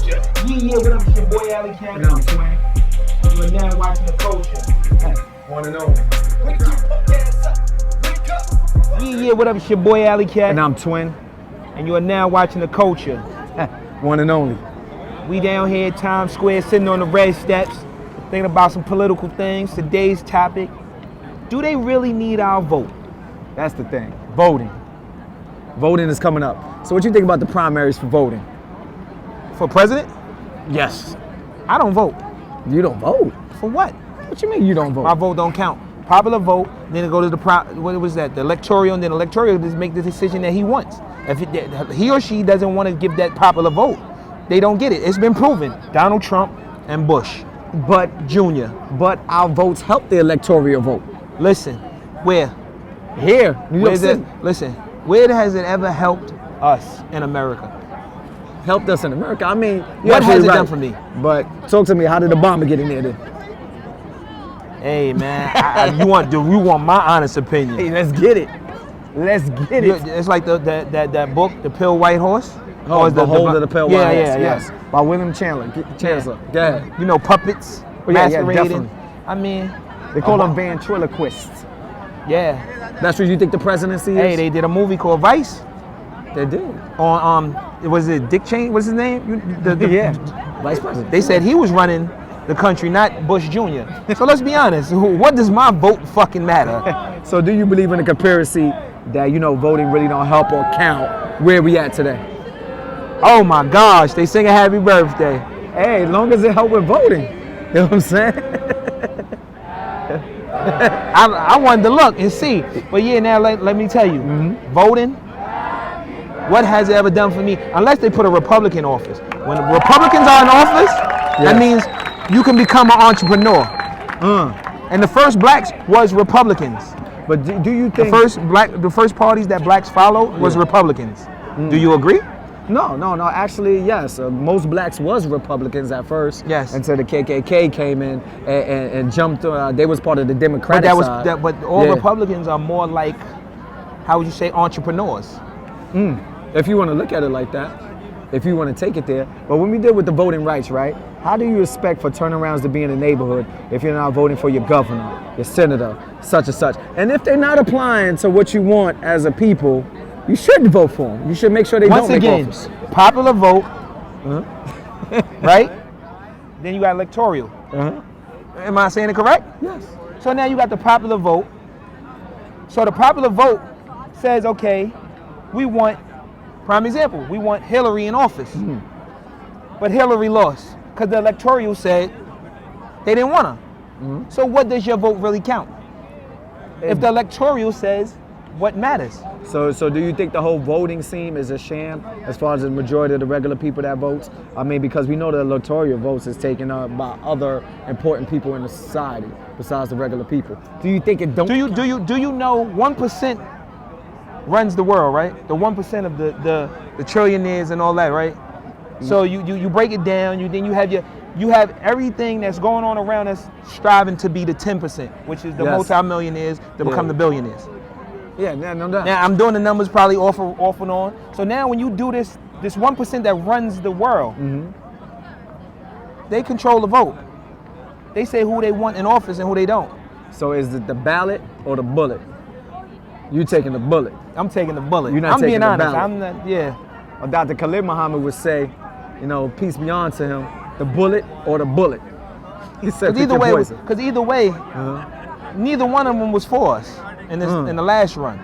culture. Yeah, what up, it's your boy Alley Cat. And I'm Twin. You are now watching the culture. One and only. Yeah, what up, it's your boy Alley Cat. And I'm Twin. And you are now watching the culture. One and only. We down here at Times Square sitting on the red steps, thinking about some political things. Today's topic, do they really need our vote? That's the thing. Voting. Voting is coming up. So what you think about the primaries for voting? For president? Yes. I don't vote. You don't vote? For what? What you mean you don't vote? My vote don't count. Popular vote, then it goes to what was that? The electoral, and then electoral just make the decision that he wants. If he or she doesn't want to give that popular vote, they don't get it. It's been proven. Donald Trump and Bush. But Junior. But our votes help the electoral vote. Listen, where? Here, New York City. Listen, where has it ever helped us in America? Helped us in America. I mean, what has it done for me? But talk to me. How did Obama get in there then? Hey man, you want my honest opinion? Hey, let's get it. Let's get it. It's like that book, The Pale White Horse. Oh, the Hold of the Pale White Horse. Yes. By William Chandler. Chancellor. Yeah. You know, puppets, masquerading. I mean, they call them ventriloquists. Yeah. That's what you think the presidency is? Hey, they did a movie called Vice. They did. On was it Dick Cheney? What's his name? Yeah. Vice president. They said he was running the country, not Bush Jr. So let's be honest. What does my vote fucking matter? So do you believe in the conspiracy that, you know, voting really don't help or count where we at today? Oh my gosh, they sing a happy birthday. Hey, as long as it help with voting. You know what I'm saying? I wanted to look and see. But yeah, now let me tell you, voting, what has it ever done for me? Unless they put a Republican in office. When Republicans are in office, that means you can become an entrepreneur. And the first blacks was Republicans. But do you think the first parties that blacks followed was Republicans? Do you agree? No. Actually, yes. Most blacks was Republicans at first. Yes. Until the KKK came in and jumped. They was part of the Democratic side. But all Republicans are more like, how would you say, entrepreneurs? If you want to look at it like that. If you want to take it there. But when we deal with the voting rights, right? How do you expect for turnarounds to be in a neighborhood if you're not voting for your governor, your senator, such and such? And if they're not applying to what you want as a people, you shouldn't vote for them. You should make sure they don't make office. Popular vote, right? Then you got electoral. Am I saying it correct? Yes. So now you got the popular vote. So the popular vote says, okay, we want, prime example, we want Hillary in office. But Hillary lost because the electoral said they didn't want her. So what does your vote really count? If the electoral says what matters. So do you think the whole voting scene is a sham as far as the majority of the regular people that votes? I mean, because we know the electoral votes is taken up by other important people in the society besides the regular people. Do you think it don't? Do you know 1% runs the world, right? The 1% of the trillionaires and all that, right? So you break it down. You have everything that's going on around us striving to be the 10%, which is the multimillionaires to become the billionaires. Yeah, no doubt. Now I'm doing the numbers probably off and on. So now when you do this 1% that runs the world, they control the vote. They say who they want in office and who they don't. So is it the ballot or the bullet? You taking the bullet? I'm taking the bullet. You're not taking being honest. Ballot. I'm not. Yeah. Or Dr. Khalid Muhammad would say, you know, peace be unto him, the bullet or the bullet. He said, because either way, neither one of them was for us in the last run.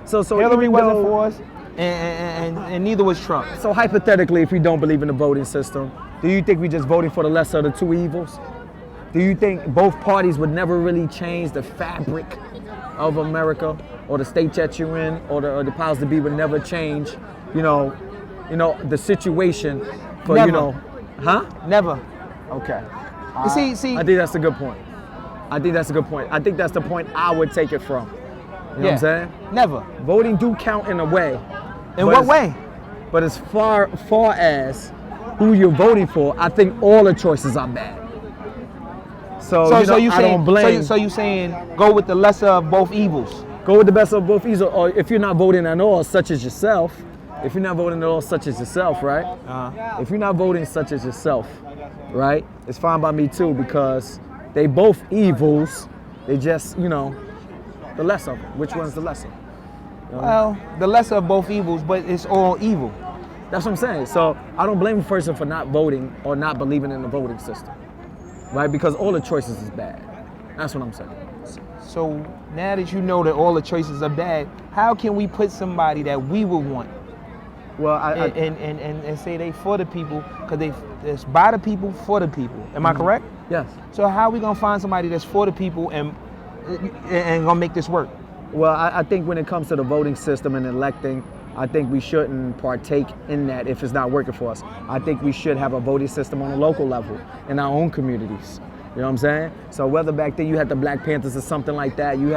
So Hillary wasn't for us, and neither was Trump. So hypothetically, if we don't believe in the voting system, do you think we just voting for the lesser of the two evils? Do you think both parties would never really change the fabric of America, or the state that you're in, or the powers to be would never change, you know, the situation for Never. Never. Okay. See. I think that's a good point. I think that's the point I would take it from. You know what I'm saying? Never. Voting do count in a way. In what way? But as far as who you're voting for, I think all the choices are bad. So I don't blame. So you saying go with the lesser of both evils? Go with the best of both evils, or if you're not voting at all, such as yourself, if you're not voting at all, such as yourself, right? If you're not voting such as yourself, right, it's fine by me too, because they both evils. They just, you know, the lesser of them. Which one's the lesser? You know? Well, the lesser of both evils, but it's all evil. That's what I'm saying. So I don't blame a person for not voting or not believing in the voting system, right? Because all the choices is bad. That's what I'm saying. So now that you know that all the choices are bad, how can we put somebody that we would want Well, and say they for the people, because it's by the people for the people? Am I correct? yes. So how are we gonna find somebody that's for the people and gonna make this work? Well, I think when it comes to the voting system and electing, I think we shouldn't partake in that if it's not working for us. I think we should have a voting system on a local level in our own communities. You know what I'm saying? So whether back then you had the Black Panthers or something like that, you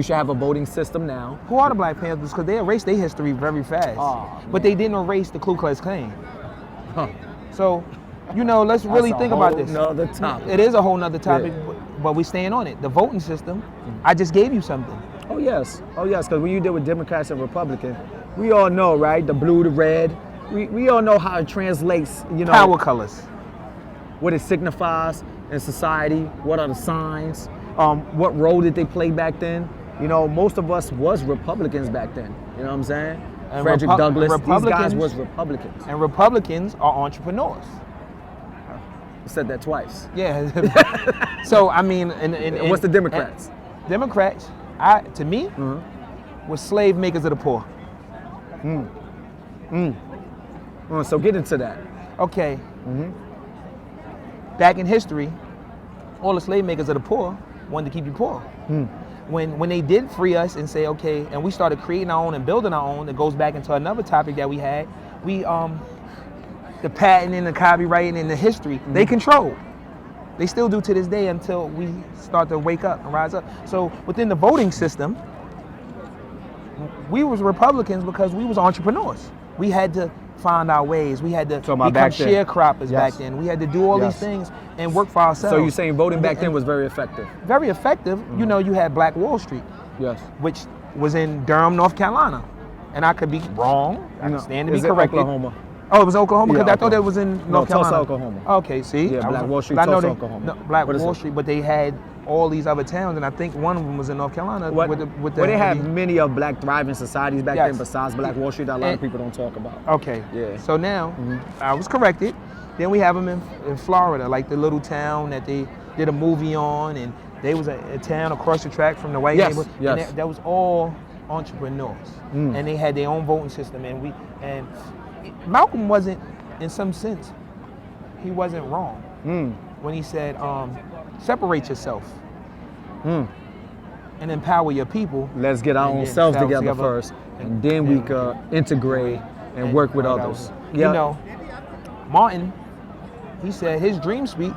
should have a voting system now. Who are the Black Panthers? Because they erased their history very fast. But they didn't erase the Ku Klux Klan. Huh. So, you know, let's really think about this. Another topic. It is a whole nother topic, but we staying on it. The voting system, I just gave you something. Oh yes, because when you deal with Democrats and Republicans, we all know, right? The blue, the red. We all know how it translates, you know. Power colors. What it signifies in society, what are the signs, what role did they play back then? You know, most of us was Republicans back then, you know what I'm saying? And Frederick Douglass, these guys Republicans- was Republicans. And Republicans are entrepreneurs. I said that twice. Yeah. So, I mean, And what's the Democrats? Democrats, to me, were slave makers of the poor. So get into that. Okay. Back in history, all the slave makers of the poor wanted to keep you poor. When they did free us and say, okay, and we started creating our own and building our own, it goes back into another topic that we had. The patenting, the copywriting, and the history, they control. They still do to this day until we start to wake up and rise up. So within the voting system, we was Republicans because we was entrepreneurs. We had to find our ways. We had to become sharecroppers back then. We had to do all these things and work for ourselves. So you're saying voting back then was very effective? Very effective. You know, you had Black Wall Street, Yes. which was in Durham, North Carolina. And I could be wrong. I stand to be corrected. Oklahoma. Oh, it was Oklahoma? Because Yeah, I thought that was in North Tulsa, Carolina. Oklahoma. Okay, see? Yeah, Black Wall Street, I know Tulsa, they- Oklahoma. No, Black What is Wall it? Street, but they had all these other towns, and I think one of them was in North Carolina. Well, they heavy- had many of Black thriving societies back Yes. then besides Black Wall Street that a lot of people don't talk about. Okay. Yeah. So now, I was corrected. Then we have them in Florida, like the little town that they did a movie on, and they was a town across the track from the white Yes, neighborhood. yes. And that was all entrepreneurs, and they had their own voting system. And Malcolm wasn't, in some sense, he wasn't wrong when he said, separate yourself and empower your people. Let's get our And own get selves ourselves together together. first, and then we could integrate and work with others. You know, Martin, he said his dream speech,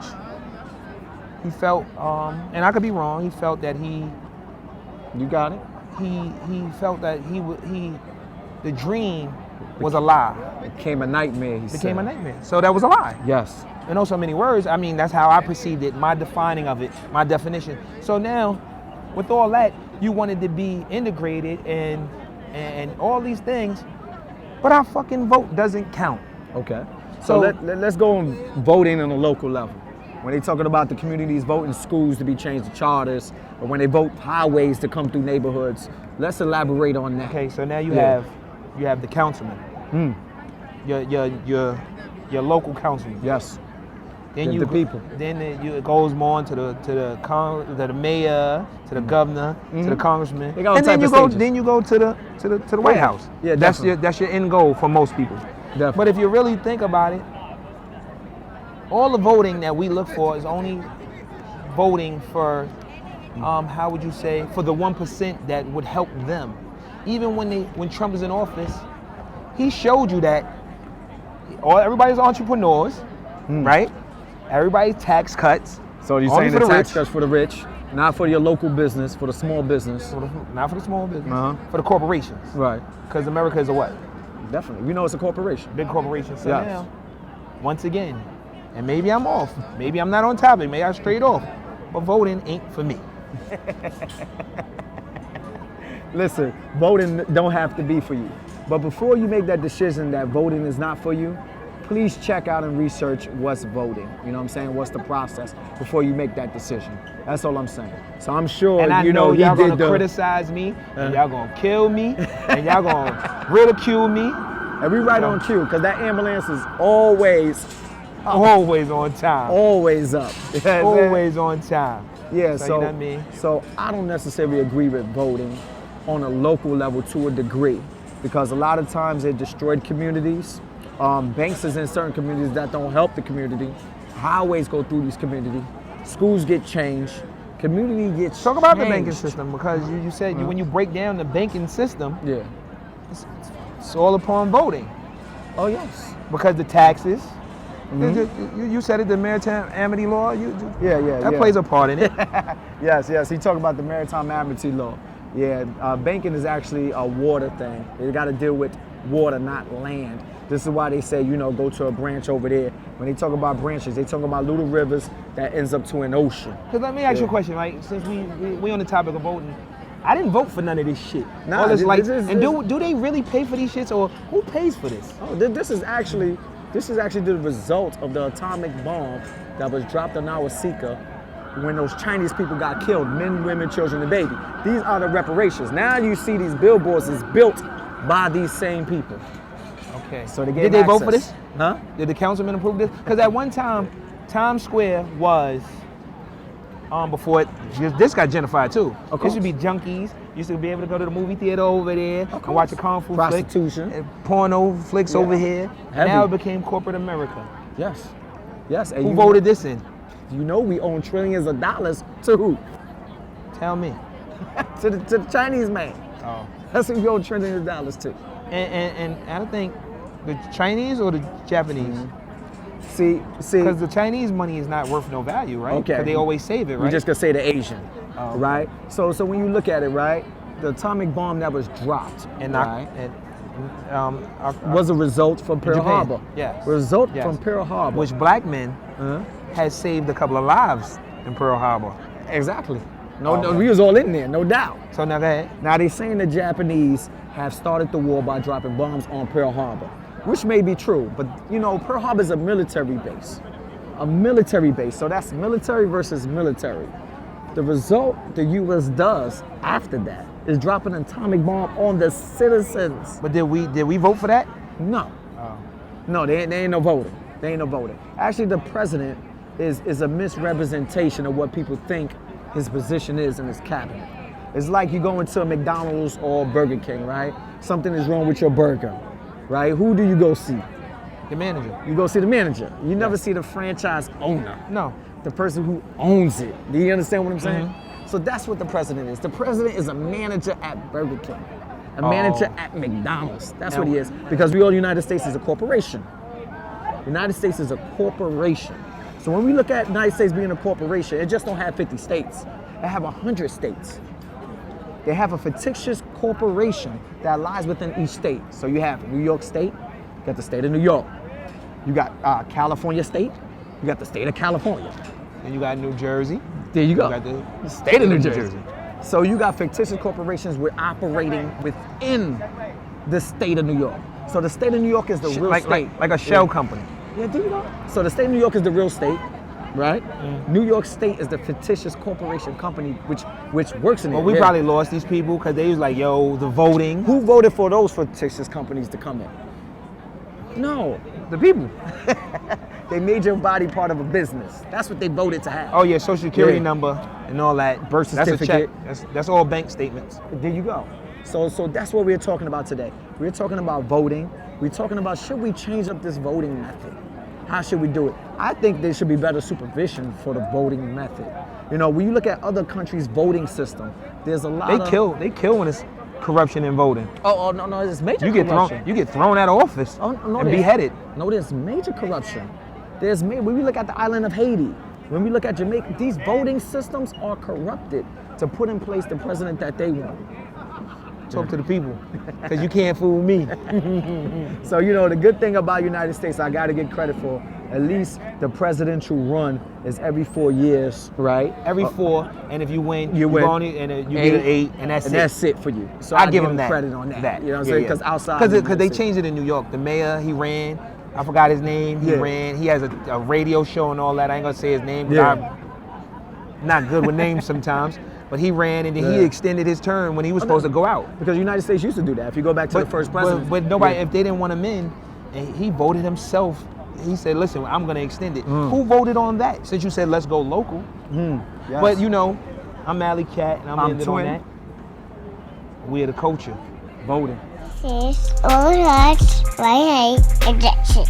he felt, and I could be wrong, he felt that You got it? he felt that the dream was a lie. It became a nightmare, he It said. became a nightmare. So that was a lie. Yes. In no so many words, I mean, that's how I perceived it, my defining of it, my definition. So now, with all that, you wanted to be integrated and all these things, but our fucking vote doesn't count. Okay. So let's go on voting on a local level. When they talking about the communities voting schools to be changed to charters, or when they vote highways to come through neighborhoods, let's elaborate on that. Okay, so now you have the councilman, your local councilman. Yes. Then the people. Then it goes more to the mayor, to the governor, to the congressman, They got all and then type you of go stages. then you go to the White House. Yeah, that's definitely. your end goal for most people. Definitely. But if you really think about it, all the voting that we look for is only voting for, how would you say, for the 1% that would help them. Even when Trump was in office, he showed you that everybody's entrepreneurs, right? Everybody's tax cuts. So you're only saying for the tax rich. cuts for the rich, not for your local business, for the small business. Not for the small business, Uh-huh. for the corporations. Right. Because America is a what? Definitely. We know it's a corporation. Big corporation. So Yes. now, once again, and maybe I'm off. Maybe I'm not on topic. Maybe I'm straight off. But voting ain't for me. Listen, voting don't have to be for you. But before you make that decision that voting is not for you, please check out and research what's voting. You know what I'm saying? What's the process before you make that decision? That's all I'm saying. So I'm sure, And I you know he y'all did gonna criticize me, and y'all gonna kill me, and y'all gonna ridicule me. And we right on cue, because that ambulance is always Always on time. always up. You know what I'm saying? Always on time. Yeah, So, so, you know what I mean? so I don't necessarily agree with voting on a local level to a degree, because a lot of times it destroyed communities. Banks is in certain communities that don't help the community. Highways go through these communities. Schools get changed. Community gets Talk about the changed. banking system, because you said when you break down the banking system, Yeah. it's all upon voting. Oh yes. Because the taxes, Mm-hmm. you said it, the maritime amity law, Yeah. that plays a part in it. Yes. He talked about the maritime amity law. Yeah, banking is actually a water thing. You got to deal with water, not land. This is why they say, go to a branch over there. When they talk about branches, they talk about little rivers that ends up to an ocean. Because let me ask you a question, right? Since we on the topic of voting, I didn't vote for none of this shit. Nah, all this this do they really pay for these shits, or who pays for this? Oh, this is actually the result of the atomic bomb that was dropped on Nagasaki when those Chinese people got killed, men, women, children, and baby. These are the reparations. Now you see these billboards is built by these same people. Okay. So they gave Did they vote for access. this? Huh? Did the councilman approve this? Because at one time, Times Square was, before this got gentrified too. Of This used to course. be junkies. Used to be able to go to the movie theater over there and course. watch a kung fu Prostitution. flick, and porno flicks Yeah. over here. Heavy. Now it became corporate America. Yes. Yes. And Who you voted this in? We own trillions of dollars to who? Tell me. to the Chinese man. Oh. That's who we own trillions of dollars to. And I don't think the Chinese or the Japanese. See. Because the Chinese money is not worth no value, right? Okay. 'Cause they always save it, right? We're just gonna say the Asian, Oh. right? So when you look at it, right, the atomic bomb that was dropped, and right, was was a result from Pearl Japan. Harbor. Yes. Result Yes. from Pearl Harbor. which black men Uh-huh. has saved a couple of lives in Pearl Harbor. Exactly. Oh, No, okay. we was all in there, no doubt. So now go ahead. Now they saying the Japanese have started the war by dropping bombs on Pearl Harbor, which may be true, but Pearl Harbor is a military base. So that's military versus military. The result the U.S. does after that is dropping an atomic bomb on the citizens. But did we vote for that? No, Oh. no, they ain't no voting. They ain't no voting. Actually, the president is a misrepresentation of what people think his position is in his cabinet. It's like you go into a McDonald's or Burger King, right? Something is wrong with your burger, right? Who do you go see? The manager. You go see the manager. You never see the franchise owner, No. the person who owns it. Do you understand what I'm saying? So that's what the president is. The president is a manager at Burger King, a manager at McDonald's. That's Now- what he is. Because we all, United States is a corporation. United States is a corporation. So when we look at United States being a corporation, it just don't have 50 states. It have 100 states. They have a fictitious corporation that lies within each state. So you have New York State, you got the state of New York. You got California State, you got the state of California. And you got New Jersey. There you go. You got the state of New Jersey. So you got fictitious corporations we're operating within the state of New York. So the state of New York is the real state. Like a shell company. Yeah, do you know? So the state of New York is the real state, right? New York State is the fictitious corporation company which works in Well, it. we Yeah. probably lost these people because they was like, yo, the voting. Who voted for those fictitious companies to come in? No. The people. They made your body part of a business. That's what they voted to have. Oh yeah, social security Yeah. number and all that. Birth That's a check. certificate. That's all bank statements. There you go. So that's what we're talking about today. We're talking about voting. We're talking about, should we change up this voting method? How should we do it? I think there should be better supervision for the voting method. When you look at other countries' voting system, there's a lot of... They kill when it's corruption in voting. Oh, no, it's major You get corruption. thrown out of office Oh, no, and there's- beheaded. No, there's major corruption. When we look at the island of Haiti, when we look at Jamaica, these voting systems are corrupted to put in place the president that they want. Talk to the people, because you can't fool me. So, you know, the good thing about United States, I got to get credit for, at least the presidential run is every 4 years, right? Every 4, and if you win, You win. go on it, and you get an 8, and that's And it. that's it for you. So I give him that. credit on that. You know what I'm Yeah, saying? yeah. Because outside. Because they changed it in New York. The mayor, he ran. I forgot his name. He Yeah. ran. He has a radio show and all that. I ain't gonna say his name. 'Cause Yeah. I'm not good with names sometimes. But he ran, and then he Yeah. extended his term when he was supposed to go out. Because the United States used to do that. If you go back to the first president. But nobody, Yeah. if they didn't want him in, and he voted himself. He said, "Listen, I'm gonna extend it." Mm. Who voted on that? Since you said let's go local. Yes. But you know, I'm Alley Cat, and I'm ended on Twin. that. We're the culture. Voting. Sis, all right, right, and that's it.